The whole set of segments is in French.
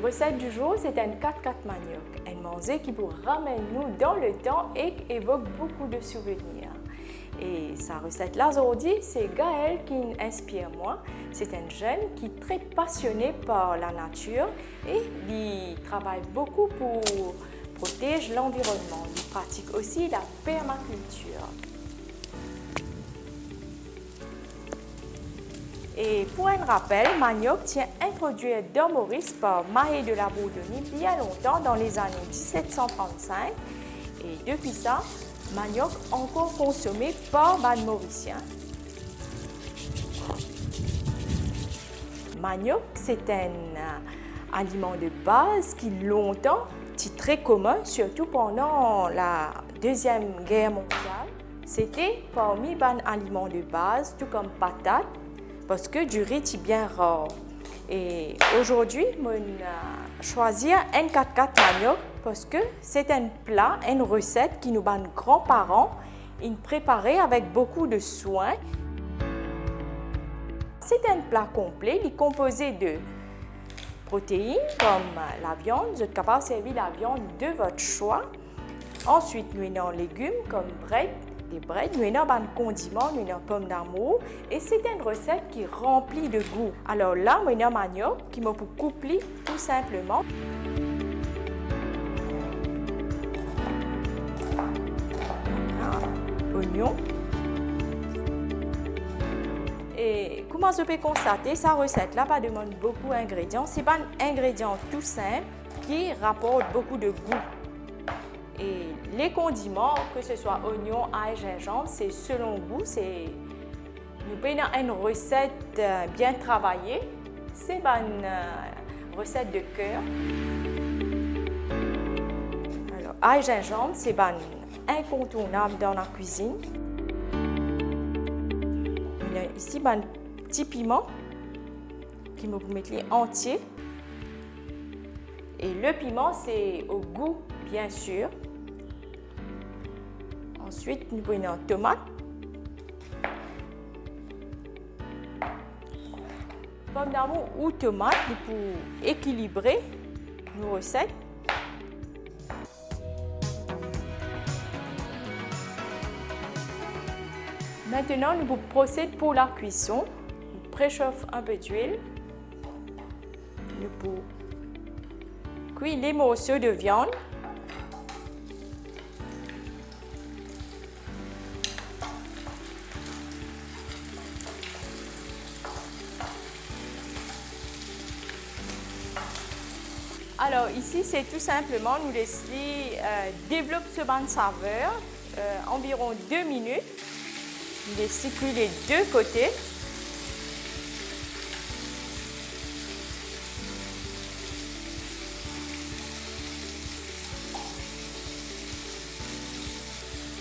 recette du jour, c'est un 4-4 manioc, un manger qui vous ramène nous dans le temps et évoque beaucoup de souvenirs. Et sa recette là aujourd'hui, c'est Gaël qui inspire moi. C'est un jeune qui est très passionné par la nature et il travaille beaucoup pour protéger l'environnement. Il pratique aussi la permaculture. Et pour un rappel, manioc tient introduit dans Maurice par Mahé de la Bourdonnais bien longtemps dans les années 1735. Et depuis ça, manioc encore consommé par les Mauriciens. Manioc, c'est un aliment de base qui longtemps était très commun, surtout pendant la Deuxième Guerre mondiale. C'était parmi les aliments de base, tout comme patates, parce que du riz est bien rare. Et aujourd'hui, je choisis un 4-4 manioc parce que c'est un plat, une recette qui nos grands-parents préparaient avec beaucoup de soin. C'est un plat complet, il est composé de protéines comme la viande. Vous êtes capable de servir la viande de votre choix. Ensuite, nous avons des légumes comme des breads, nous avons des condiments, nous avons pommes d'amour. Et c'est une recette qui est remplie de goût. Alors là, nous avons manioc qui m'a pour couper tout simplement. Oignon. Et comment je peux constater, sa recette-là pas demande beaucoup d'ingrédients. C'est pas un ingrédient tout simple qui rapporte beaucoup de goût. Et les condiments, que ce soit oignon, ail, gingembre, c'est selon goût. Nous prenons une recette bien travaillée. C'est une recette de cœur. Alors, ail, gingembre, c'est incontournable dans la cuisine. Ici, un petit piment qui me mettre entier. Et le piment, c'est au goût, bien sûr. Ensuite, nous prenons tomate, pommes d'amour ou tomate pour équilibrer nos recettes. Maintenant, nous procédons pour la cuisson. Nous préchauffons un peu d'huile. Nous pouvons cuire les morceaux de viande. Alors ici, c'est tout simplement nous laisser développer ce bain de saveur environ 2 minutes. Nous laisser cuire les deux côtés.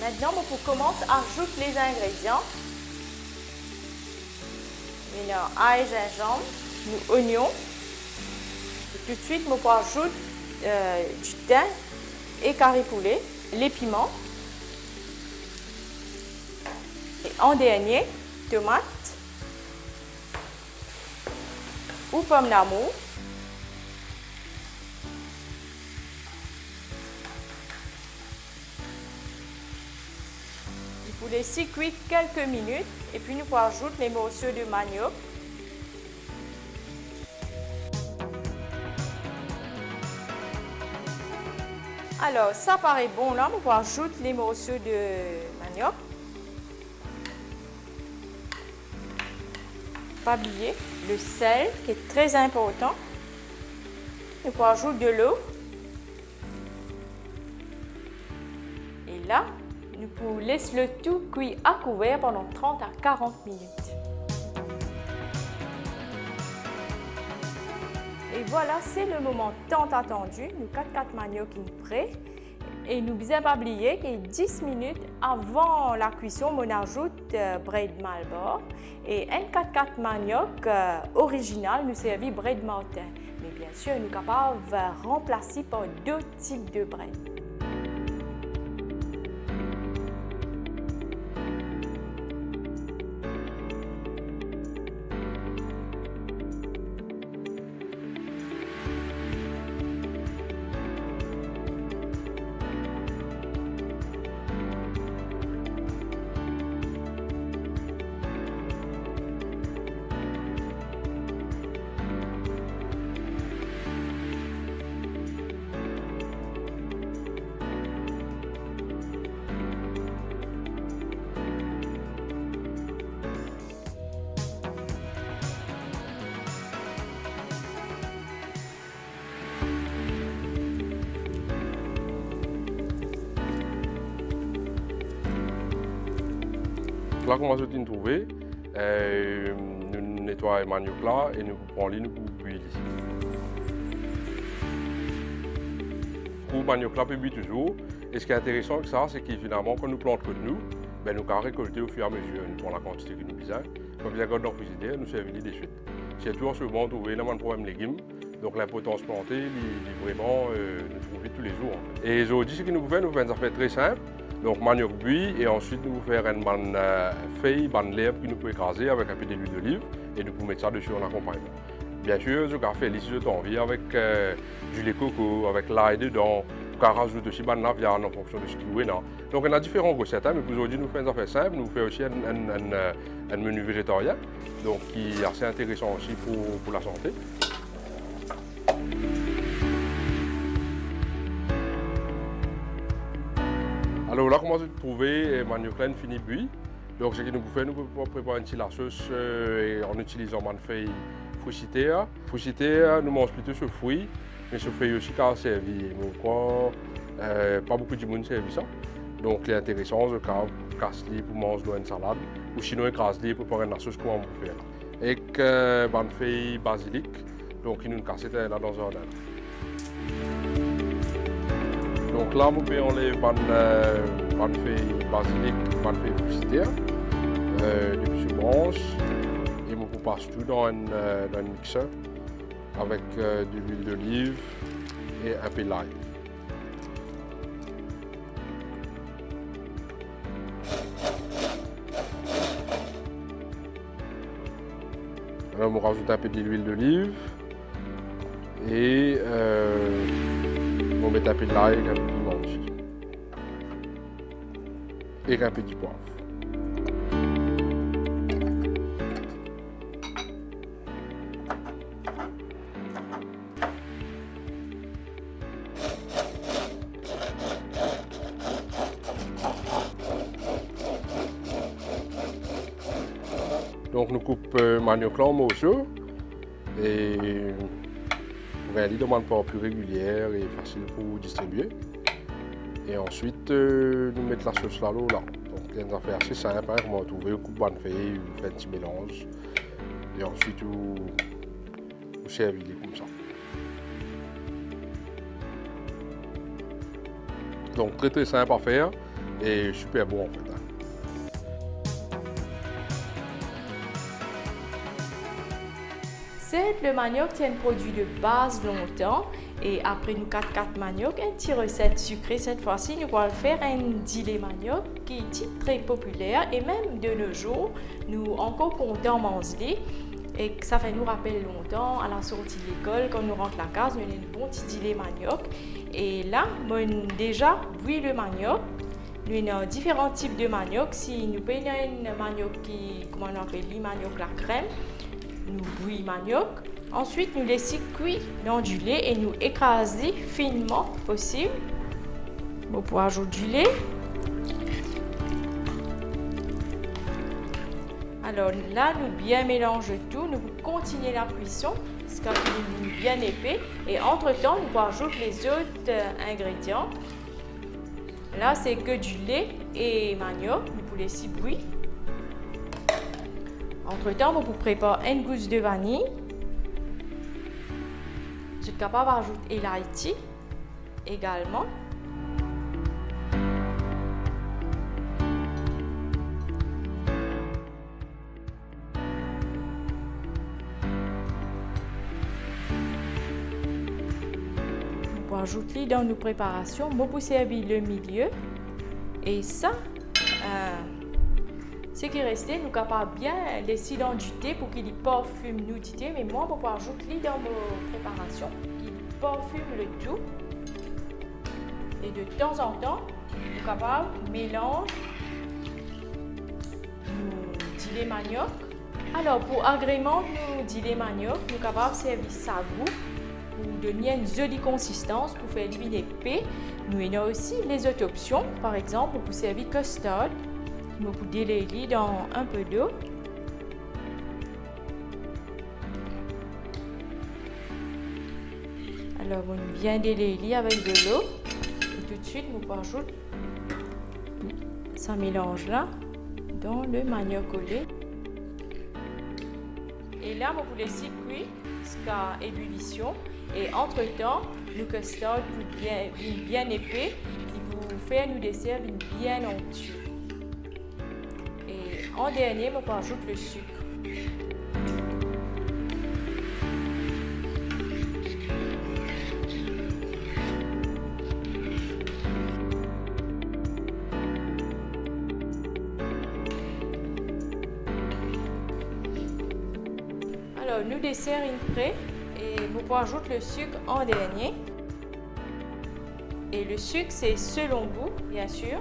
Maintenant, on commence à ajouter les ingrédients. Nous avons ail, gingembre, nous oignons. Tout de suite, on peut ajouter du thym et curry poulet, les piments. Et en dernier, tomates ou pommes d'amour. Il faut laisser cuire quelques minutes et puis nous pouvons ajouter les morceaux de manioc. Alors, ça paraît bon là, on va ajouter les morceaux de manioc. Pas oublier le sel qui est très important. On va ajouter de l'eau. Et là, nous pouvons laisser le tout cuire à couvert pendant 30 à 40 minutes. Et voilà, c'est le moment tant attendu. Nous 4-4 manioc est prêt. Et nous ne pas oublier que 10 minutes avant la cuisson, on ajoute bread Malbor. Et un 4-4 manioc original nous servit bread Martin. Mais bien sûr, nous sommes capables de remplacer par d'autres types de bread. Donc là, comment je trouvé, nous nettoyons le manioc là et nous prenons nous buis ici. Pour le manioc là, peut buis toujours. Et ce qui est intéressant avec ça, c'est que finalement, quand nous plantons que nous, ben, nous pouvons récolter au fur et à mesure, nous prenons la quantité que nous besoin. Comme bien quand dans le frigidaire, nous servons des suites. C'est toujours en ce moment trouver un problème légumes. Donc l'importance plantée, vraiment, nous trouvons tous les jours. Et aujourd'hui, ce que nous faisons une affaire très simple. Donc manioc buis et ensuite nous faire une bonne feuille, bonne l'herbe que nous pouvons écraser avec un peu d'huile d'olive et nous pouvons mettre ça dessus en accompagnement. Bien sûr, je vais faire ici de envie avec du lait coco, avec l'ail dedans. On peut rajouter aussi la viande en fonction de ce qu'il y a. Donc on a différentes recettes, mais aujourd'hui nous faisons une affaire simple, nous faisons aussi un menu végétarien, donc qui est assez intéressant aussi pour la santé. Alors là, comment je trouver manioc là fini buis. Donc ce que nous pouvons faire, nous pouvons préparer la sauce en utilisant une feuille fructière. Fructière, nous mangeons plutôt ce fruit, mais ce feuille aussi car servi. Pas beaucoup de monde servi ça. Donc c'est intéressant, je casse pour manger une salade, ou sinon écrase pour préparer la sauce qu'on va faire. Avec une feuille basilic, donc nous cassons là dans un ordre. Donc là, on peut enlever une feuille basilic, une feuille fructière, depuis ce branche, et on passe tout dans un mixeur avec de l'huile d'olive et un peu d'ail. Alors on rajoute un peu d'huile d'olive et on met un peu d'ail et un peu de piment aussi. Et un peu de poivre. Donc nous coupons le manioc en morceaux et on va de manière plus régulière et facile pour distribuer. Et ensuite nous mettons la sauce là. Donc c'est une affaire assez simple, hein, comment trouver, on coupe une feuille, on fait un petit mélange et ensuite on servir comme ça. Donc très simple à faire et super bon en fait. Le manioc est un produit de base longtemps et après nous 4 manioc, une petite recette sucrée cette fois-ci, nous allons faire un dilé manioc qui est très populaire et même de nos jours, nous encore comptons manger et ça fait nous rappeler longtemps à la sortie de l'école, quand nous rentrons à la case, nous avons un bon petit dilé manioc et là, moi déjà bouilli le manioc. Nous avons différents types de manioc. Si nous prenons un manioc qui, comment on appelle, le manioc la crème, nous bouillons le manioc. Ensuite, nous laissons cuire dans du lait et nous écraser finement possible. Bon, pour ajouter du lait. Alors là, nous bien mélangeons tout. Nous continuons la cuisson jusqu'à ce qu'il est bien épais. Et entre-temps, nous ajoutons les autres ingrédients. Là, c'est que du lait et manioc. Nous pouvons laisser bouillir. Entre-temps, vous préparez une gousse de vanille. Vous êtes capable d'ajouter l'haïti également. Vous ajoutez dans nos préparations, vous servir le milieu. Et ça, ce qui reste, nous sommes capables bien laisser dans du thé pour qu'il parfume nous du thé, mais moi, je peux ajouter dans mes préparations, qu'il parfume le tout. Et de temps en temps, nous sommes capables de mélanger nos dilés manioc. Alors, pour agrément nos dilés manioc, nous sommes capables de servir sagou pour donner une jolie consistance, pour faire l'huile épais. Nous avons aussi les autres options, par exemple, pour servir custard. Vous pouvez délayer dans un peu d'eau. Alors, on bien délayer avec de l'eau. Et tout de suite, vous ajoutez ça mélange là dans le manioc collé. Et là, on pour laisser cuire jusqu'à ébullition. Et entre-temps, nous custard bien épais qui vous fait nous dessert bien onctueux. Et en dernier, on ajoute le sucre. Alors, nous dessert est prêt et vous ajoutez le sucre en dernier. Et le sucre, c'est selon goût, bien sûr.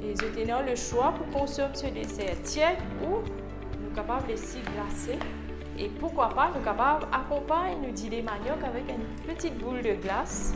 Et vous avez le choix pour consommer ce dessert tiède ou nous sommes capables de laisser glacer. Et pourquoi pas, nous sommes capables d'accompagner nos dîners manioc avec une petite boule de glace.